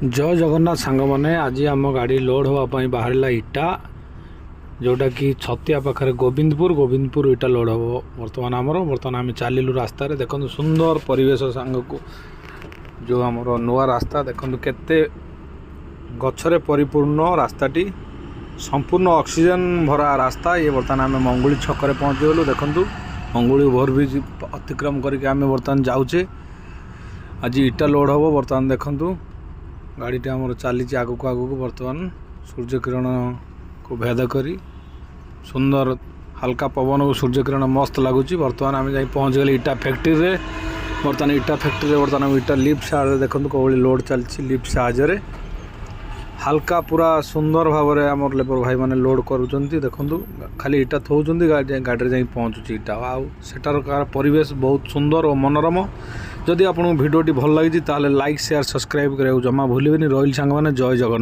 जय जगन्नाथ सांग मैंने आज आम गाड़ी लोड हाँपाई बाहर इटा जोटा कि छतिया पाखे गोविंदपुर इटा लोड हम बर्तमान आम चलू रास्त देखो सुंदर परिवेश सांग को जो आम नुआ रास्ता देखो केते गछरे परिपूर्ण रास्ताटी संपूर्ण ऑक्सीजन भरा रास्ता ये बर्तमान आम मंगुली छक पहुँचीगलु देखु मंगुली ओवरब्रिज अतिक्रम करके आम बर्तमान जाऊे आज इटा लोड हम बर्तमान देखु गाड़ीटी आमर चली आगक आगक बर्तमान सूर्य किरण को भेद करी सुंदर हल्का पवन को सूर्य किरण मस्त लगुच बर्तमान आम जा पहुँच गले इटा फैक्ट्री रे बर्तमान इटा फैक्ट्री बर्तमान इटा लिफ्ट साहाଯ୍य देखो कौन लोड चलती लिफ्ट साहाଯ୍य हल्का पूरा सुंदर भाव में आम लेबर भाई मैंने लोड करुँच देखो खाली इटा थोड़ी गाड़ी जा पहुँचुची इटा आटार परिवेश बहुत सुंदर और मनोरम जदि आपको भिडियोटी भल लगी ताले लाइक शेयर सब्सक्राइब करा जमा भूलें रही सांग मैंने जय जगन्नाथ।